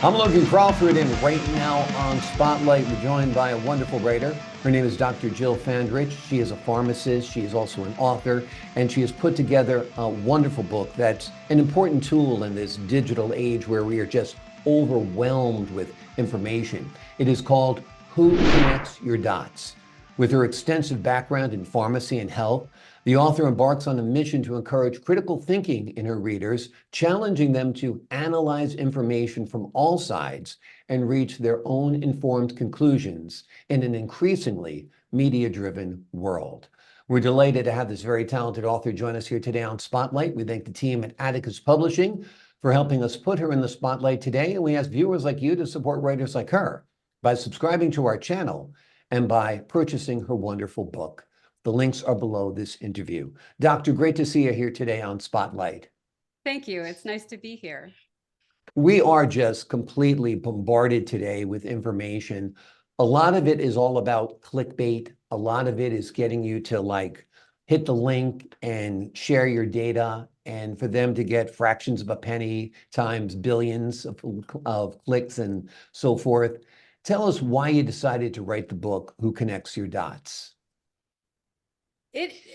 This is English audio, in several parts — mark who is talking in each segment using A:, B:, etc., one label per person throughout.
A: I'm Logan Crawford, and right now on Spotlight, we're joined by a wonderful writer. Her name is Dr. Jill Fandrich. She is a pharmacist, she is also an author, and she has put together a wonderful book that's an important tool in this digital age where we are just overwhelmed with information. It is called Who Connects Your Dots? With her extensive background in pharmacy and health, the author embarks on a mission to encourage critical thinking in her readers, challenging them to analyze information from all sides and reach their own informed conclusions in an increasingly media-driven world. We're delighted to have this very talented author join us here today on Spotlight. We thank the team at Atticus Publishing for helping us put her in the spotlight today, and we ask viewers like you to support writers like her by subscribing to our channel and by purchasing her wonderful book. The links are below this interview. Doctor, great to see you here today on Spotlight.
B: Thank you. It's nice to be here.
A: We are just completely bombarded today with information. A lot of it is all about clickbait. A lot of it is getting you to hit the link and share your data, and for them to get fractions of a penny times billions of clicks and so forth. Tell us why you decided to write the book, Who Connects Your Dots?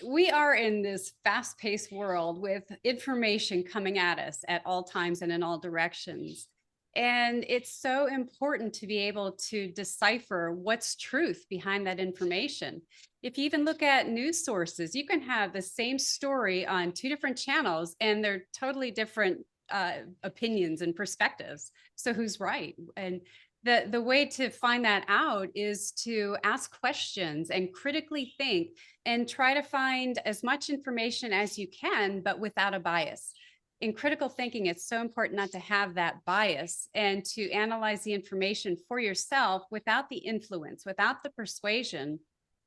B: We are in this fast-paced world with information coming at us at all times and in all directions. And it's so important to be able to decipher what's truth behind that information. If you even look at news sources, you can have the same story on two different channels and they're totally different opinions and perspectives. So who's right? And the way to find that out is to ask questions and critically think and try to find as much information as you can, but without a bias. In critical thinking, it's so important not to have that bias and to analyze the information for yourself without the influence, without the persuasion,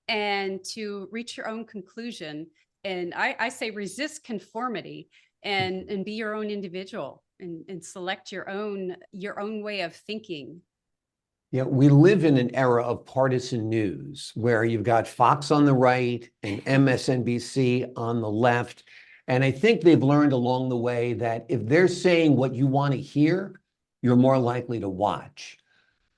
B: and to reach your own conclusion. And I say resist conformity and be your own individual and select your own way of thinking.
A: Yeah, we live in an era of partisan news where you've got Fox on the right and MSNBC on the left. And I think they've learned along the way that if they're saying what you want to hear, you're more likely to watch.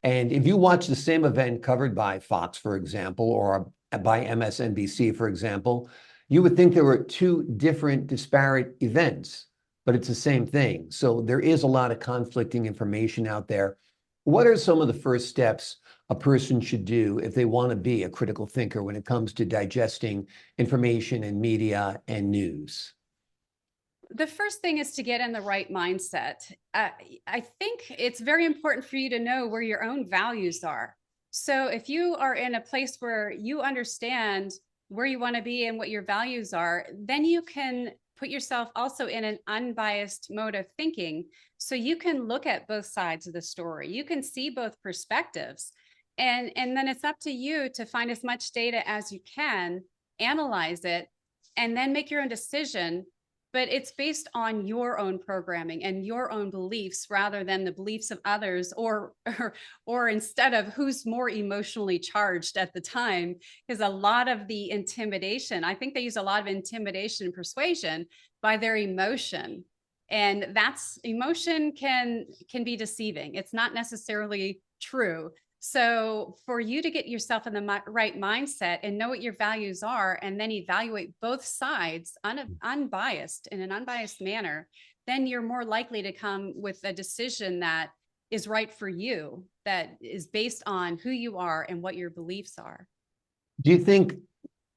A: And if you watch the same event covered by Fox, for example, or by MSNBC, for example, you would think there were two different disparate events, but it's the same thing. So there is a lot of conflicting information out there. What are some of the first steps a person should do if they want to be a critical thinker when it comes to digesting information and media and news?
B: The first thing is to get in the right mindset. I think it's very important for you to know where your own values are. So if you are in a place where you understand where you want to be and what your values are, then you can put yourself also in an unbiased mode of thinking. So you can look at both sides of the story. You can see both perspectives. And then it's up to you to find as much data as you can, analyze it, and then make your own decision. But it's based on your own programming and your own beliefs rather than the beliefs of others, or instead of who's more emotionally charged at the time. Because a lot of the intimidation, I think they use a lot of intimidation and persuasion by their emotion. And that's emotion can be deceiving. It's not necessarily true. So for you to get yourself in the right mindset and know what your values are, and then evaluate both sides unbiased in an unbiased manner, then you're more likely to come with a decision that is right for you, that is based on who you are and what your beliefs are.
A: Do you think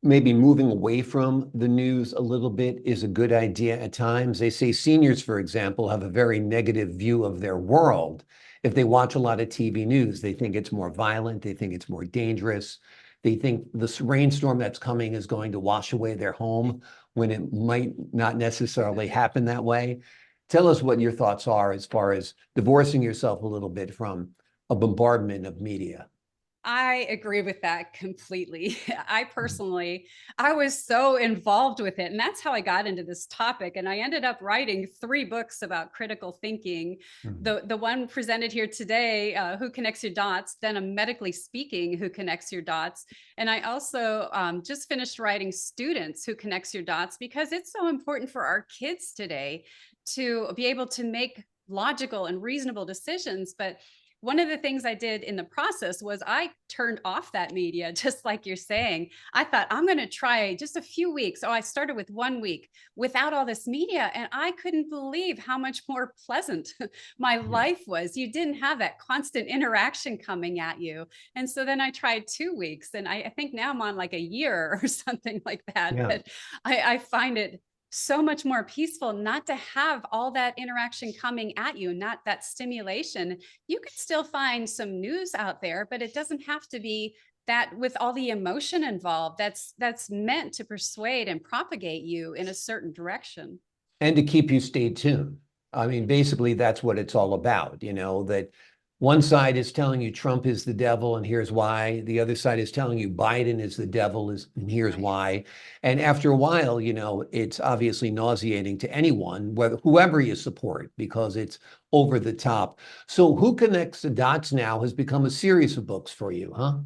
A: maybe moving away from the news a little bit is a good idea at times? They say seniors, for example, have a very negative view of their world. If they watch a lot of TV news, they think it's more violent, they think it's more dangerous. They think this rainstorm that's coming is going to wash away their home when it might not necessarily happen that way. Tell us what your thoughts are as far as divorcing yourself a little bit from a bombardment of media.
B: I agree with that completely. I was so involved with it. And that's how I got into this topic. And I ended up writing 3 books about critical thinking. The one presented here today, Who Connects Your Dots, then a Medically Speaking, Who Connects Your Dots. And I also just finished writing Students, Who Connects Your Dots, because it's so important for our kids today to be able to make logical and reasonable decisions. But one of the things I did in the process was I turned off that media, just like you're saying. I thought, I'm going to try just a few weeks. Oh, I started with 1 week without all this media, and I couldn't believe how much more pleasant my life was. You didn't have that constant interaction coming at you. And so then I tried 2 weeks, and I think now I'm on like a year or something like that.
A: Yeah.
B: But I find it so much more peaceful not to have all that interaction coming at you, not that stimulation. You could still find some news out there, but it doesn't have to be that with all the emotion involved that's meant to persuade and propagate you in a certain direction.
A: And to keep you stay tuned. I mean, basically, that's what it's all about, that one side is telling you Trump is the devil and here's why. The other side is telling you Biden is the devil and here's
B: Right.
A: why. And after a while, it's obviously nauseating to anyone, whoever you support, because it's over the top. So Who Connects the Dots now has become a series of books for you, huh?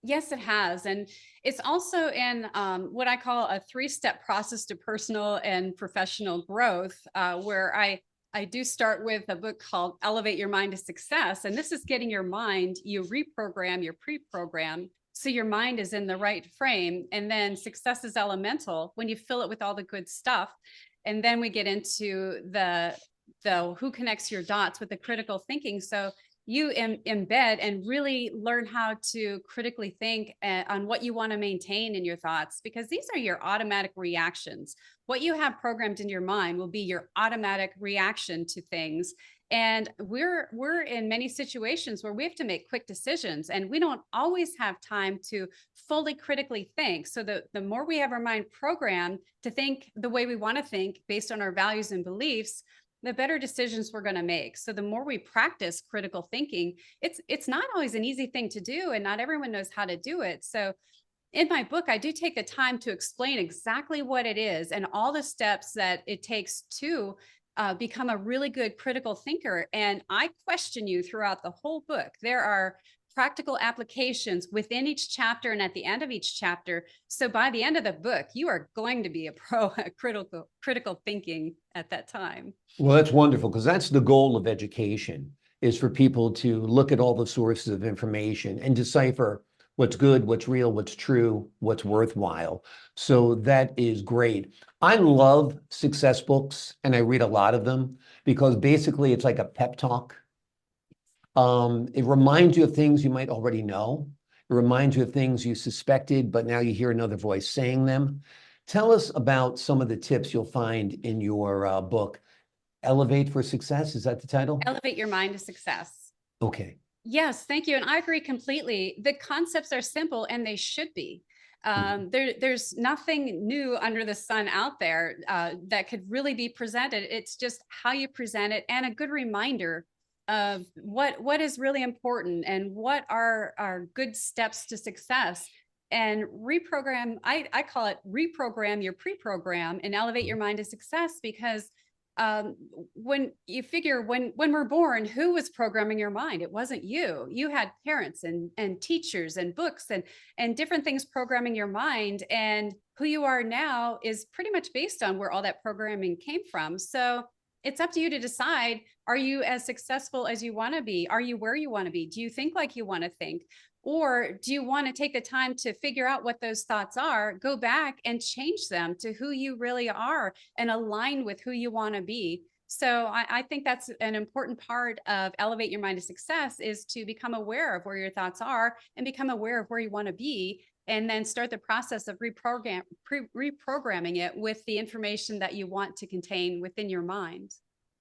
B: Yes, it has. And it's also in what I call a three-step process to personal and professional growth, where I do start with a book called Elevate Your Mind to Success. And this is getting your mind, you reprogram your pre-program so your mind is in the right frame. And then success is elemental when you fill it with all the good stuff. And then we get into the who connects your dots with the critical thinking. So you embed and really learn how to critically think on what you want to maintain in your thoughts, because these are your automatic reactions. What you have programmed in your mind will be your automatic reaction to things. And we're in many situations where we have to make quick decisions, and we don't always have time to fully critically think. So the more we have our mind programmed to think the way we want to think based on our values and beliefs, the better decisions we're going to make. So the more we practice critical thinking, it's not always an easy thing to do, and not everyone knows how to do it. So in my book, I do take the time to explain exactly what it is and all the steps that it takes to become a really good critical thinker. And I question you throughout the whole book. There are practical applications within each chapter and at the end of each chapter. So by the end of the book, you are going to be a pro at critical thinking at that time.
A: Well, that's wonderful, because that's the goal of education, is for people to look at all the sources of information and decipher what's good, what's real, what's true, what's worthwhile. So that is great. I love success books, and I read a lot of them because basically it's like a pep talk. It reminds you of things you might already know. It reminds you of things you suspected, but now you hear another voice saying them. Tell us about some of the tips you'll find in your book. Elevate for Success, is that the title?
B: Elevate your mind to success.
A: Okay.
B: Yes, thank you. And I agree completely. The concepts are simple, and they should be. There's nothing new under the sun out there that could really be presented. It's just how you present it, and a good reminder of what is really important and what are good steps to success. And reprogram, I call it reprogram your pre-program and elevate your mind to success, because when you figure when we're born, who was programming your mind? It wasn't you. You had parents and teachers and books and different things programming your mind, and who you are now is pretty much based on where all that programming came from. So it's up to you to decide, are you as successful as you want to be? Are you where you want to be? Do you think like you want to think? Or do you want to take the time to figure out what those thoughts are, go back and change them to who you really are and align with who you want to be? So I think that's an important part of Elevate Your Mind to Success, is to become aware of where your thoughts are and become aware of where you want to be, and then start the process of reprogramming it with the information that you want to contain within your mind.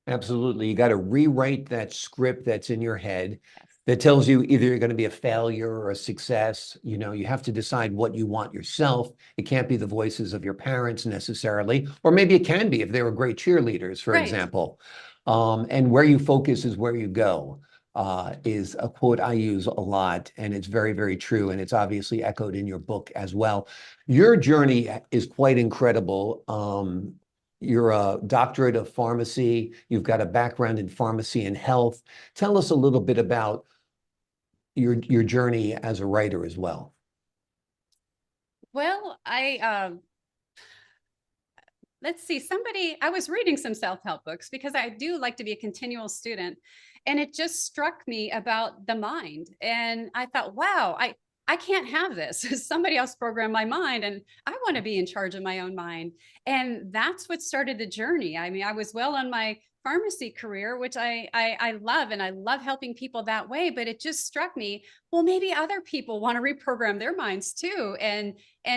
A: Absolutely. You got to rewrite that script that's in your head that tells you either you're going to be a failure or a success. You have to decide what you want yourself. It can't be the voices of your parents necessarily, or maybe it can be if they were great cheerleaders, for
B: Right.
A: example. And where you focus is where you go, is a quote I use a lot, and it's very, very true. And it's obviously echoed in your book as well. Your journey is quite incredible. You're a doctorate of pharmacy. You've got a background in pharmacy and health. Tell us a little bit about your journey as a writer as well.
B: Well, let's see, I was reading some self-help books because I do like to be a continual student. And it just struck me about the mind. And I thought, wow, I can't have this. Somebody else programmed my mind and I want to be in charge of my own mind. And that's what started the journey. I mean, I was well on my pharmacy career, which I love, and I love helping people that way. But it just struck me, well, maybe other people want to reprogram their minds too, and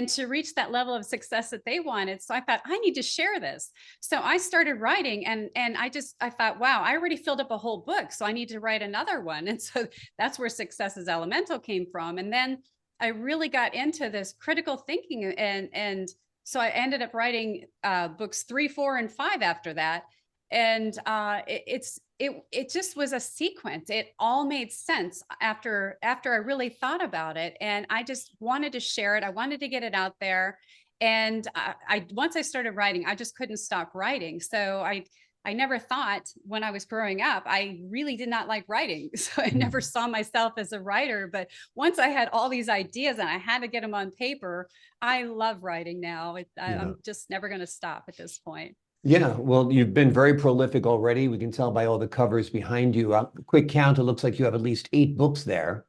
B: to reach that level of success that they wanted. So I thought, I need to share this. So I started writing, and I thought, wow, I already filled up a whole book, so I need to write another one. And so that's where Success is Elemental came from. And then I really got into this critical thinking, and so I ended up writing books 3, 4, and 5 after that. And it just was a sequence. It all made sense after I really thought about it, and I just wanted to share it. I wanted to get it out there. And I once I started writing, I just couldn't stop writing. So I never thought when I was growing up, I really did not like writing. So I never saw myself as a writer. But once I had all these ideas and I had to get them on paper, I love writing now.
A: Yeah.
B: I'm just never going to stop at this point.
A: Yeah, well, you've been very prolific already. We can tell by all the covers behind you. Quick count, it looks like you have at least 8 books there.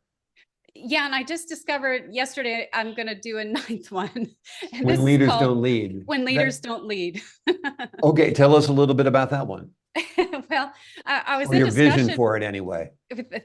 B: Yeah, and I just discovered yesterday I'm going to do a 9th one. And this
A: When
B: is
A: Leaders
B: called
A: Don't Lead.
B: When Leaders Don't Lead.
A: Okay, tell us a little bit about that one,
B: Well, I was
A: or
B: in
A: your vision
B: discussion
A: for it anyway.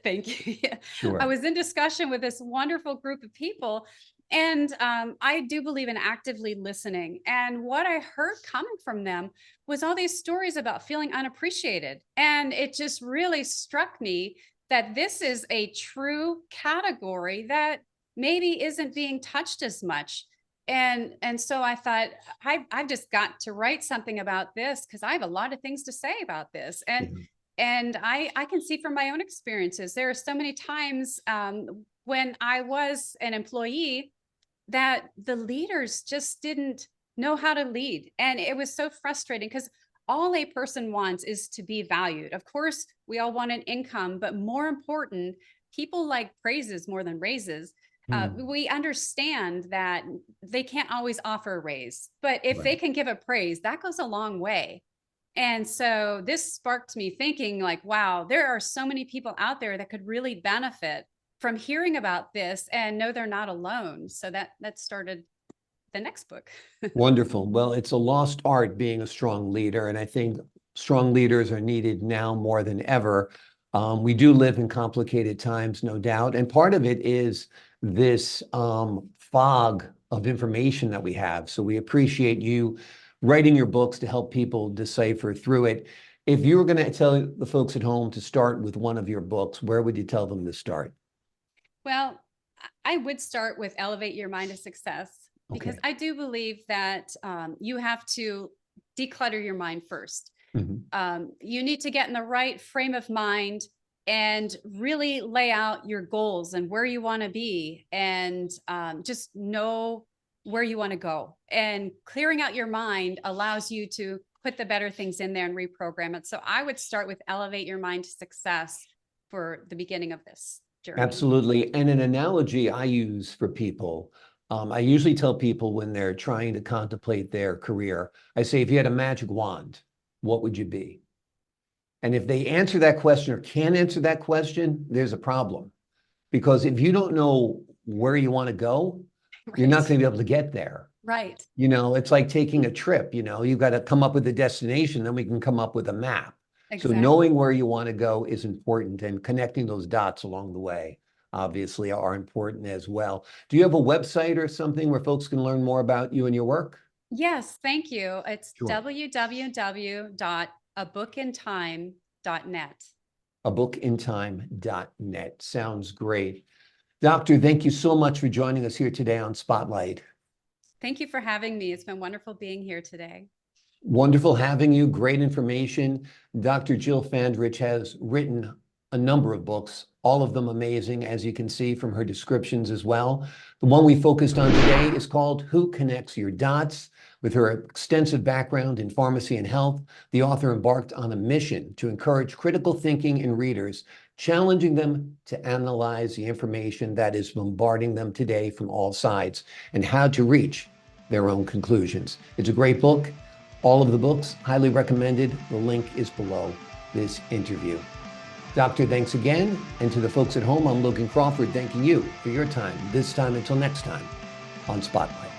B: thank you. Yeah. I
A: Sure.
B: was in discussion with this wonderful group of people, and I do believe in actively listening. And what I heard coming from them was all these stories about feeling unappreciated. And it just really struck me that this is a true category that maybe isn't being touched as much. And so I thought, I've just got to write something about this because I have a lot of things to say about this. And I can see from my own experiences, there are so many times when I was an employee that the leaders just didn't know how to lead. And it was so frustrating because all a person wants is to be valued. Of course, we all want an income, but more important, people like praises more than raises. We understand that they can't always offer a raise, but if they
A: Right.
B: can give a praise, that goes a long way. And so this sparked me thinking like, wow, there are so many people out there that could really benefit from hearing about this and know they're not alone. So that started the next book.
A: Wonderful. Well, it's a lost art being a strong leader, and I think strong leaders are needed now more than ever. We do live in complicated times, no doubt, and part of it is this fog of information that we have. So we appreciate you writing your books to help people decipher through it. If you were going to tell the folks at home to start with one of your books, where would you tell them to start?
B: Well, I would start with Elevate Your Mind to Success, because
A: Okay.
B: I do believe that you have to declutter your mind first. You need to get in the right frame of mind and really lay out your goals and where you want to be, and just know where you want to go. And clearing out your mind allows you to put the better things in there and reprogram it. So I would start with Elevate Your Mind to Success for the beginning of this journey.
A: Absolutely. And an analogy I use for people, I usually tell people when they're trying to contemplate their career, I say, if you had a magic wand, what would you be? And if they answer that question or can't answer that question, there's a problem. Because if you don't know where you want to go, you're not
B: Right.
A: going to be able to get there.
B: Right.
A: You know, it's like taking a trip, you've got to come up with a destination, then we can come up with a map. So
B: Exactly.
A: knowing where you want to go is important, and connecting those dots along the way, obviously, are important as well. Do you have a website or something where folks can learn more about you and your work?
B: Yes, thank you. It's
A: Sure.
B: www.abookintime.net.
A: Abookintime.net. Sounds great. Doctor, thank you so much for joining us here today on Spotlight.
B: Thank you for having me. It's been wonderful being here today.
A: Wonderful having you. Great information. Dr. Jill Fandrich has written a number of books, all of them amazing, as you can see from her descriptions as well. The one we focused on today is called Who Connects Your Dots? With her extensive background in pharmacy and health, the author embarked on a mission to encourage critical thinking in readers, challenging them to analyze the information that is bombarding them today from all sides and how to reach their own conclusions. It's a great book. All of the books, highly recommended. The link is below this interview. Doctor, thanks again. And to the folks at home, I'm Logan Crawford, thanking you for your time. This time until next time on Spotlight.